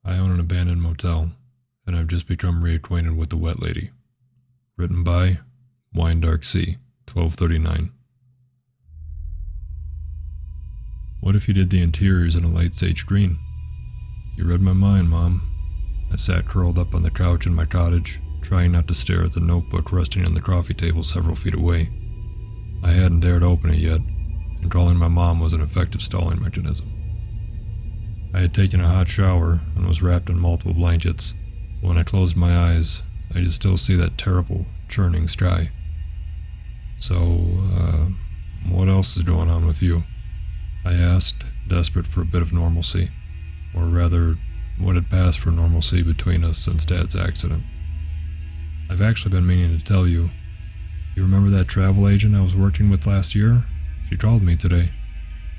I own an abandoned motel, and I've just become reacquainted with the wet lady. Written by Wine Dark Sea, 1239. What if you did the interiors in a light sage green? You read my mind, Mom. I sat curled up on the couch in my cottage, trying not to stare at the notebook resting on the coffee table several feet away. I hadn't dared open it yet, and calling my mom was an effective stalling mechanism. I had taken a hot shower and was wrapped in multiple blankets, but when I closed my eyes, I could still see that terrible, churning sky. So, what else is going on with you? I asked, desperate for a bit of normalcy, or rather, what had passed for normalcy between us since Dad's accident. I've actually been meaning to tell you. You remember that travel agent I was working with last year? She called me today.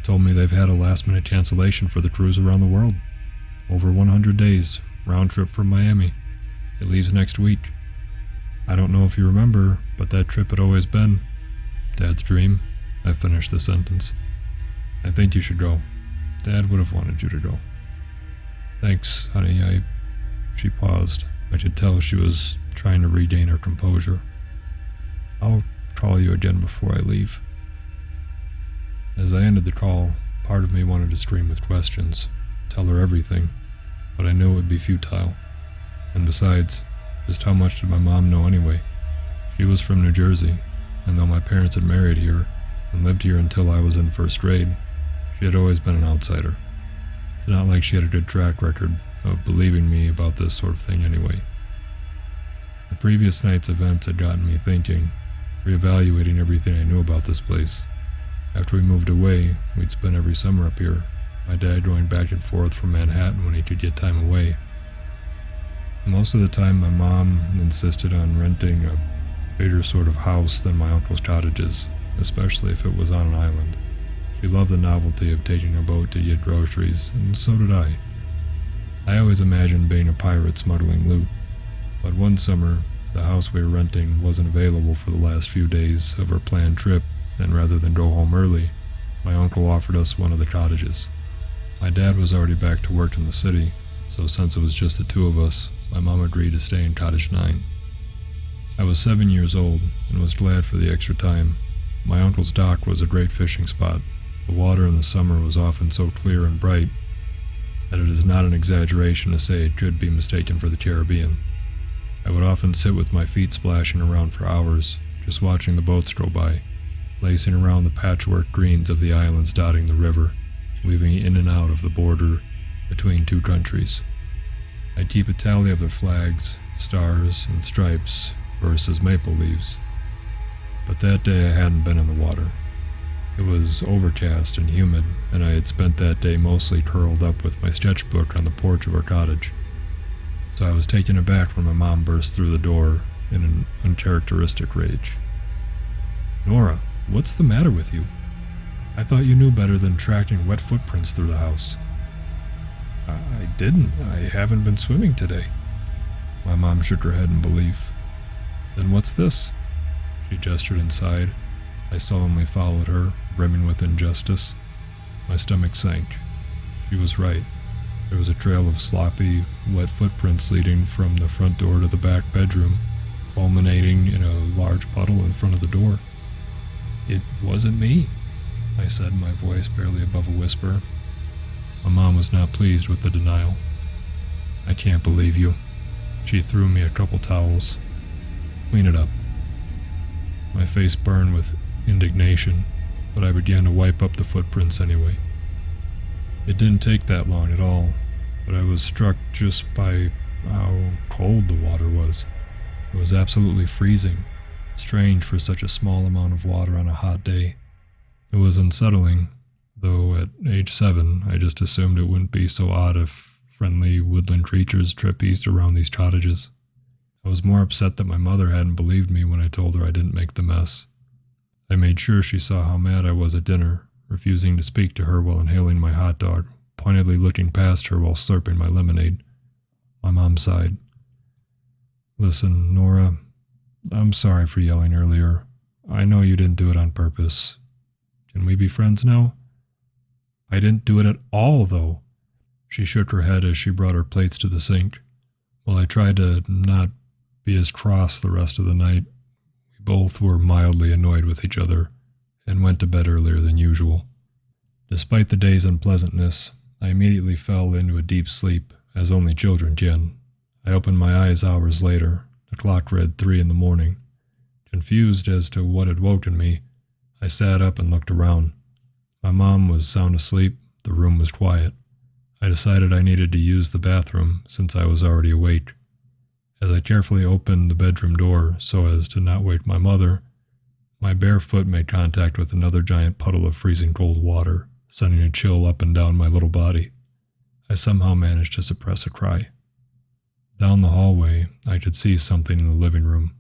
Told me they've had a last-minute cancellation for the cruise around the world. Over 100 days, round trip from Miami. It leaves next week. I don't know if you remember, but that trip had always been Dad's dream. I finished the sentence. I think you should go. Dad would have wanted you to go. Thanks, honey. She paused. I could tell she was trying to regain her composure. I'll call you again before I leave. As I ended the call, part of me wanted to scream with questions, tell her everything, but I knew it would be futile. And besides, just how much did my mom know anyway? She was from New Jersey, and though my parents had married here and lived here until I was in first grade, she had always been an outsider. It's not like she had a good track record of believing me about this sort of thing anyway. The previous night's events had gotten me thinking, reevaluating everything I knew about this place. After we moved away, we'd spend every summer up here, my dad going back and forth from Manhattan when he could get time away. Most of the time, my mom insisted on renting a bigger sort of house than my uncle's cottages, especially if it was on an island. She loved the novelty of taking a boat to get groceries, and so did I. I always imagined being a pirate smuggling loot, but one summer, the house we were renting wasn't available for the last few days of our planned trip, and rather than go home early, my uncle offered us one of the cottages. My dad was already back to work in the city, so since it was just the two of us, my mom agreed to stay in Cottage 9. I was 7 years old and was glad for the extra time. My uncle's dock was a great fishing spot. The water in the summer was often so clear and bright that it is not an exaggeration to say it could be mistaken for the Caribbean. I would often sit with my feet splashing around for hours, just watching the boats go by, lacing around the patchwork greens of the islands dotting the river, weaving in and out of the border between two countries. I'd keep a tally of their flags, stars, and stripes versus maple leaves. But that day I hadn't been in the water. It was overcast and humid, and I had spent that day mostly curled up with my sketchbook on the porch of our cottage. So I was taken aback when my mom burst through the door in an uncharacteristic rage. Nora, what's the matter with you? I thought you knew better than tracking wet footprints through the house. I didn't. I haven't been swimming today. My mom shook her head in belief. Then what's this? She gestured inside. I sullenly followed her, brimming with injustice. My stomach sank. She was right. There was a trail of sloppy, wet footprints leading from the front door to the back bedroom, culminating in a large puddle in front of the door. It wasn't me, I said, my voice barely above a whisper. My mom was not pleased with the denial. I can't believe you. She threw me a couple towels. Clean it up. My face burned with indignation, but I began to wipe up the footprints anyway. It didn't take that long at all, but I was struck just by how cold the water was. It was absolutely freezing, strange for such a small amount of water on a hot day. It was unsettling, though at age 7 I just assumed it wouldn't be so odd if friendly woodland creatures trapezed around these cottages. I was more upset that my mother hadn't believed me when I told her I didn't make the mess. I made sure she saw how mad I was at dinner, refusing to speak to her while inhaling my hot dog, pointedly looking past her while slurping my lemonade. My mom sighed. Listen, Nora, I'm sorry for yelling earlier. I know you didn't do it on purpose. Can we be friends now? I didn't do it at all, though. She shook her head as she brought her plates to the sink. While I tried to not be as cross the rest of the night, we both were mildly annoyed with each other and went to bed earlier than usual. Despite the day's unpleasantness, I immediately fell into a deep sleep, as only children can. I opened my eyes hours later. The clock read 3 in the morning. Confused as to what had woken me, I sat up and looked around. My mom was sound asleep. The room was quiet. I decided I needed to use the bathroom since I was already awake. As I carefully opened the bedroom door so as to not wake my mother, my bare foot made contact with another giant puddle of freezing cold water, sending a chill up and down my little body. I somehow managed to suppress a cry. Down the hallway, I could see something in the living room.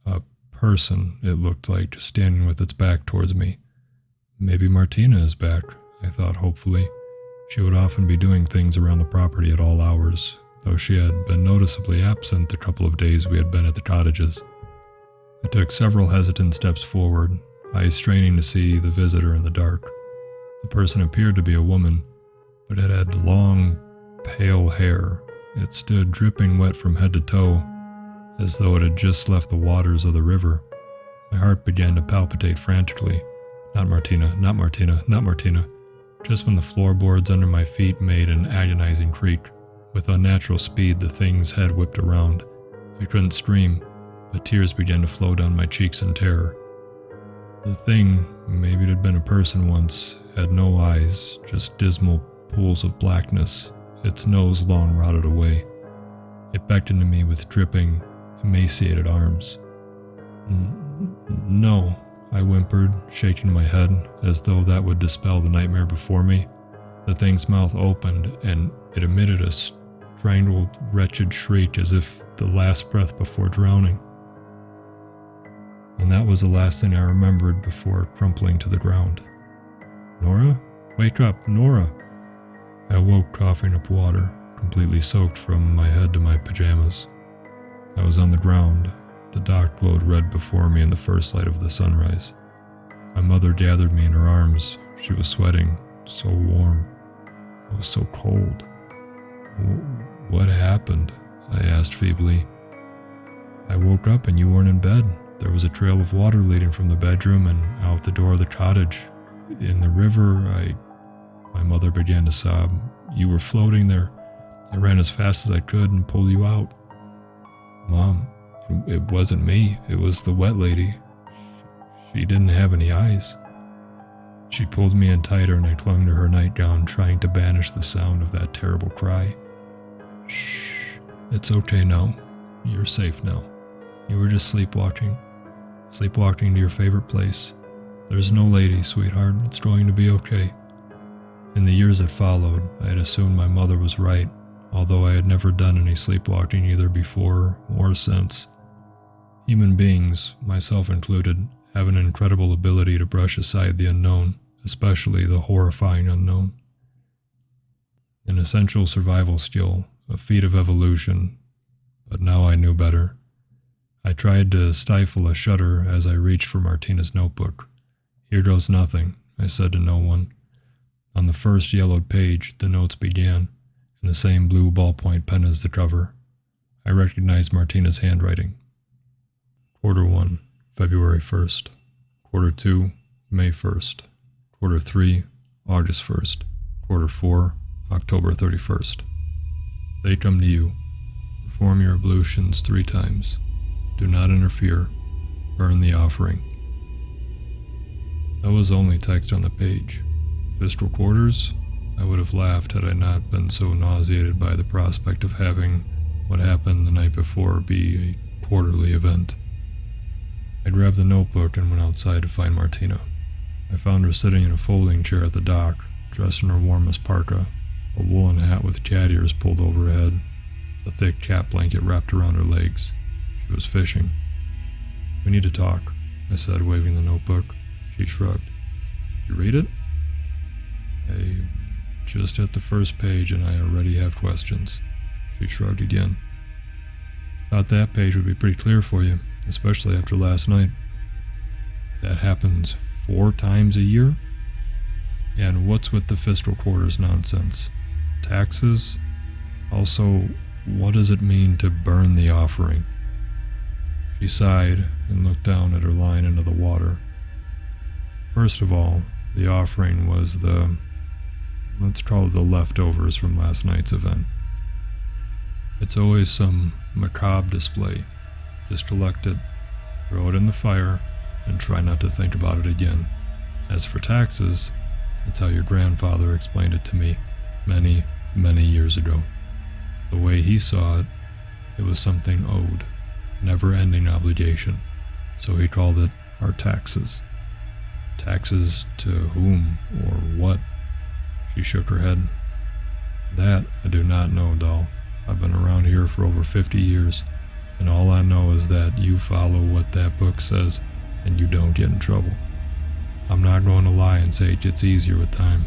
A person, it looked like, standing with its back towards me. Maybe Martina is back, I thought hopefully. She would often be doing things around the property at all hours, though she had been noticeably absent the couple of days we had been at the cottages. I took several hesitant steps forward, eyes straining to see the visitor in the dark. The person appeared to be a woman, but it had long, pale hair. It stood dripping wet from head to toe, as though it had just left the waters of the river. My heart began to palpitate frantically. Not Martina, not Martina, not Martina. Just when the floorboards under my feet made an agonizing creak. With unnatural speed, the thing's head whipped around. I couldn't scream, but tears began to flow down my cheeks in terror. The thing, maybe it had been a person once, had no eyes, just dismal pools of blackness, its nose long rotted away. It beckoned to me with dripping, emaciated arms. No, I whimpered, shaking my head, as though that would dispel the nightmare before me. The thing's mouth opened, and it emitted a strangled, wretched shriek as if the last breath before drowning. And that was the last thing I remembered before crumpling to the ground. Nora? Wake up, Nora! I awoke coughing up water, completely soaked from my head to my pajamas. I was on the ground. The dock glowed red before me in the first light of the sunrise. My mother gathered me in her arms. She was sweating, so warm. I was so cold. What happened? I asked feebly. I woke up and you weren't in bed. There was a trail of water leading from the bedroom and out the door of the cottage. In the river, My mother began to sob. You were floating there. I ran as fast as I could and pulled you out. Mom, it wasn't me. It was the wet lady. She didn't have any eyes. She pulled me in tighter and I clung to her nightgown, trying to banish the sound of that terrible cry. Shh. It's okay now. You're safe now. You were just sleepwalking. Sleepwalking to your favorite place. There's no lady, sweetheart. It's going to be okay. In the years that followed, I had assumed my mother was right, although I had never done any sleepwalking either before or since. Human beings, myself included, have an incredible ability to brush aside the unknown, especially the horrifying unknown. An essential survival skill, a feat of evolution, but now I knew better. I tried to stifle a shudder as I reached for Martina's notebook. Here goes nothing, I said to no one. On the first yellowed page, the notes began, in the same blue ballpoint pen as the cover. I recognized Martina's handwriting. Quarter 1, February 1st. Quarter 2, May 1st. Quarter 3, August 1st. Quarter 4, October 31st. They come to you. Perform your ablutions 3 times. Do not interfere. Burn the offering. That was only text on the page. Fiscal quarters? I would have laughed had I not been so nauseated by the prospect of having what happened the night before be a quarterly event. I grabbed the notebook and went outside to find Martina. I found her sitting in a folding chair at the dock, dressed in her warmest parka, a woolen hat with cat ears pulled over her head, a thick cat blanket wrapped around her legs. She was fishing. We need to talk, I said, waving the notebook. She shrugged. Did you read it? I just hit the first page and I already have questions. She shrugged again. Thought that page would be pretty clear for you, especially after last night. That happens 4 times a year? And what's with the fiscal quarters nonsense? Taxes? Also, what does it mean to burn the offering? She sighed and looked down at her line into the water. First of all, the offering was let's call it the leftovers from last night's event. It's always some macabre display. Just collect it, throw it in the fire, and try not to think about it again. As for taxes, it's how your grandfather explained it to me many, many years ago. The way he saw it, it was something owed, never-ending obligation, so he called it our taxes. Taxes to whom or what? She shook her head. That I do not know, doll. I've been around here for over 50 years, and all I know is that you follow what that book says, and you don't get in trouble. I'm not going to lie and say it gets easier with time.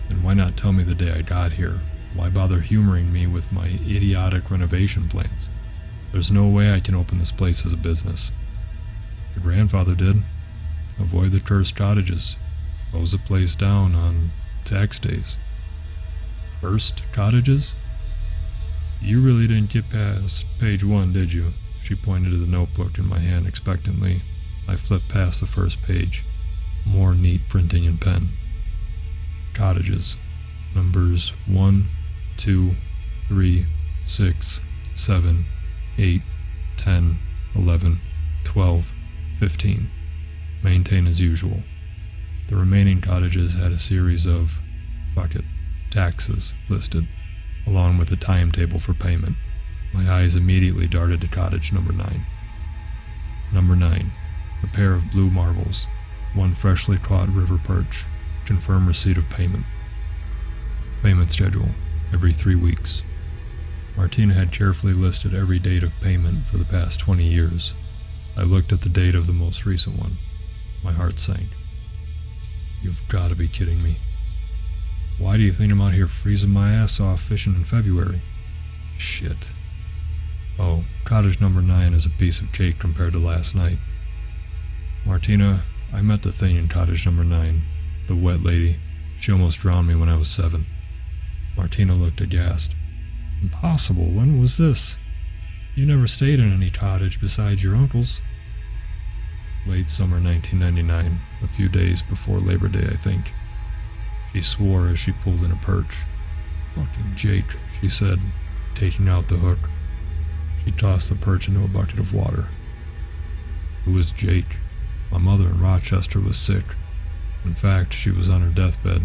Then why not tell me the day I got here? Why bother humoring me with my idiotic renovation plans? There's no way I can open this place as a business. Your grandfather did. Avoid the cursed cottages. Close the place down on tax days. Cursed cottages? You really didn't get past page 1, did you? She pointed to the notebook in my hand expectantly. I flipped past the first page. More neat printing in pen. Cottages. Numbers 1, 2, 3, 6, 7, 8, 10, 11, 12, 15. Maintain as usual. The remaining cottages had a series of, taxes listed, along with a timetable for payment. My eyes immediately darted to cottage number 9. Number 9. A pair of blue marbles, one freshly caught river perch. Confirm receipt of payment. Payment schedule, every 3 weeks. Martina had carefully listed every date of payment for the past 20 years. I looked at the date of the most recent one. My heart sank. You've got to be kidding me. Why do you think I'm out here freezing my ass off fishing in February? Shit. Oh, cottage number 9 is a piece of cake compared to last night. Martina, I met the thing in cottage number 9. The wet lady. She almost drowned me when I was 7. Martina looked aghast. Impossible. When was this? You never stayed in any cottage besides your uncle's. Late summer 1999, a few days before Labor Day, I think. She swore as she pulled in a perch. Fucking Jake, she said, taking out the hook. She tossed the perch into a bucket of water. Who was Jake? My mother in Rochester was sick. In fact, she was on her deathbed.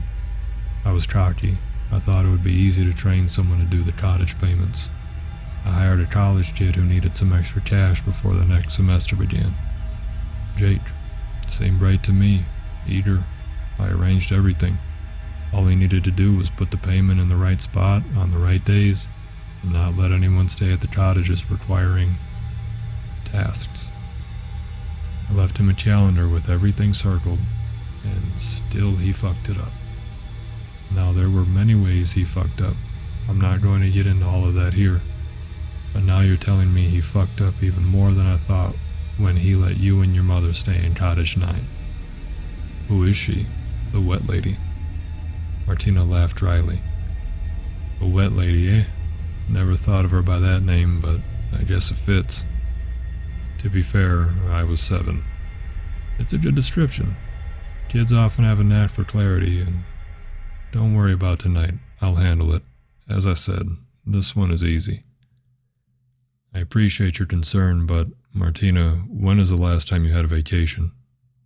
I was cocky. I thought it would be easy to train someone to do the cottage payments. I hired a college kid who needed some extra cash before the next semester began. Jake. Seemed right to me. Eager. I arranged everything. All he needed to do was put the payment in the right spot on the right days and not let anyone stay at the cottages requiring tasks. I left him a calendar with everything circled, and still he fucked it up. Now there were many ways he fucked up. I'm not going to get into all of that here. But now you're telling me he fucked up even more than I thought when he let you and your mother stay in cottage 9. Who is she? The wet lady. Martina laughed dryly. A wet lady, eh? Never thought of her by that name, but I guess it fits. To be fair, I was 7. It's a good description. Kids often have a knack for clarity, and don't worry about tonight. I'll handle it. As I said, this one is easy. I appreciate your concern, but Martina, when is the last time you had a vacation?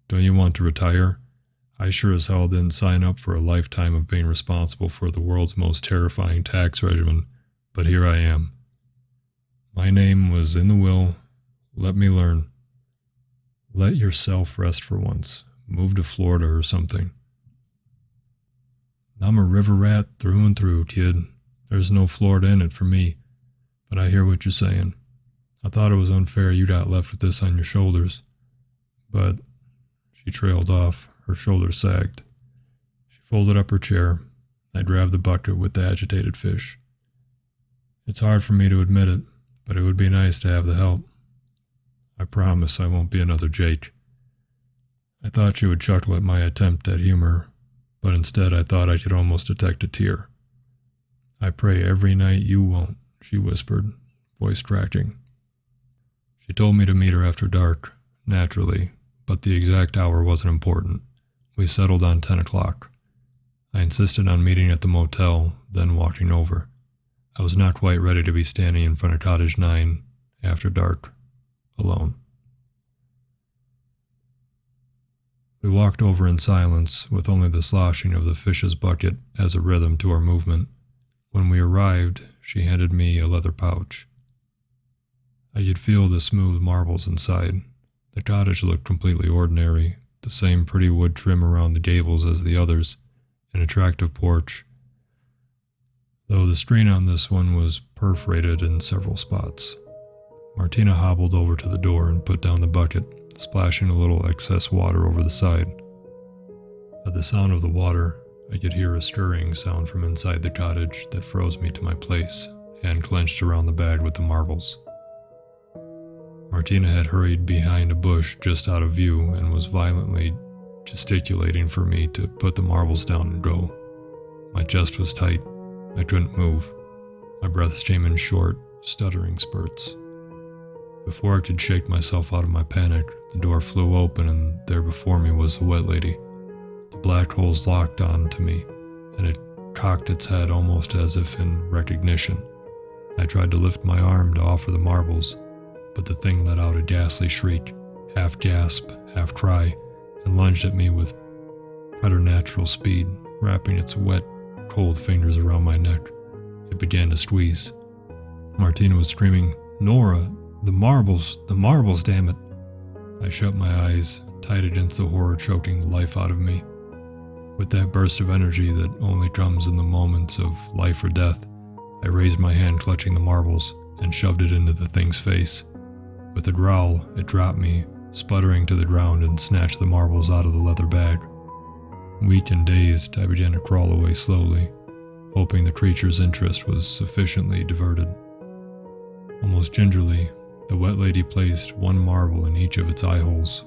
Don't you want to retire? I sure as hell didn't sign up for a lifetime of being responsible for the world's most terrifying tax regimen, but here I am. My name was in the will. Let me learn. Let yourself rest for once. Move to Florida or something. I'm a river rat through and through, kid. There's no Florida in it for me, but I hear what you're saying. I thought it was unfair you got left with this on your shoulders, but she trailed off. Her shoulders sagged. She folded up her chair. I grabbed the bucket with the agitated fish. It's hard for me to admit it, but it would be nice to have the help. I promise I won't be another Jake. I thought she would chuckle at my attempt at humor, but instead I thought I could almost detect a tear. I pray every night you won't, she whispered, voice cracking. She told me to meet her after dark, naturally, but the exact hour wasn't important. We settled on 10 o'clock. I insisted on meeting at the motel, then walking over. I was not quite ready to be standing in front of Cottage 9, after dark, alone. We walked over in silence, with only the sloshing of the fish's bucket as a rhythm to our movement. When we arrived, she handed me a leather pouch. I could feel the smooth marbles inside. The cottage looked completely ordinary, the same pretty wood trim around the gables as the others, an attractive porch, though the screen on this one was perforated in several spots. Martina hobbled over to the door and put down the bucket, splashing a little excess water over the side. At the sound of the water, I could hear a scurrying sound from inside the cottage that froze me to my place, hand clenched around the bag with the marbles. Martina had hurried behind a bush just out of view and was violently gesticulating for me to put the marbles down and go. My chest was tight. I couldn't move. My breath came in short, stuttering spurts. Before I could shake myself out of my panic, the door flew open and there before me was the wet lady. The black holes locked on to me, and it cocked its head almost as if in recognition. I tried to lift my arm to offer the marbles, but the thing let out a ghastly shriek, half gasp, half cry, and lunged at me with preternatural speed, wrapping its wet, cold fingers around my neck. It began to squeeze. Martina was screaming, "Nora, the marbles, damn it." I shut my eyes, tight against the horror choking the life out of me. With that burst of energy that only comes in the moments of life or death, I raised my hand clutching the marbles and shoved it into the thing's face. With a growl, it dropped me, sputtering to the ground, and snatched the marbles out of the leather bag. Weak and dazed, I began to crawl away slowly, hoping the creature's interest was sufficiently diverted. Almost gingerly, the wet lady placed one marble in each of its eye holes.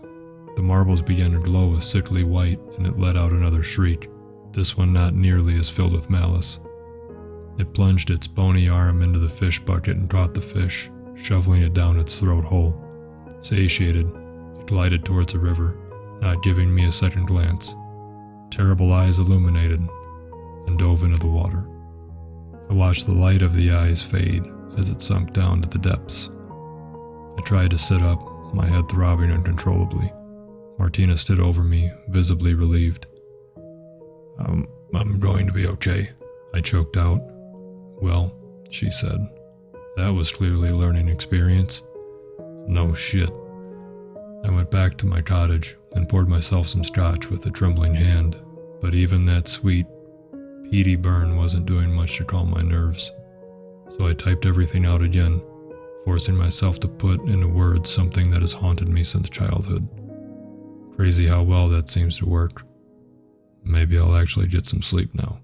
The marbles began to glow a sickly white, and it let out another shriek, this one not nearly as filled with malice. It plunged its bony arm into the fish bucket and caught the fish, shoveling it down its throat hole. Satiated, it glided towards the river, not giving me a second glance. Terrible eyes illuminated, and dove into the water. I watched the light of the eyes fade as it sunk down to the depths. I tried to sit up, my head throbbing uncontrollably. Martina stood over me, visibly relieved. I'm going to be okay, I choked out. Well, she said. That was clearly a learning experience. No shit. I went back to my cottage and poured myself some scotch with a trembling hand, but even that sweet, peaty burn wasn't doing much to calm my nerves. So I typed everything out again, forcing myself to put into words something that has haunted me since childhood. Crazy how well that seems to work. Maybe I'll actually get some sleep now.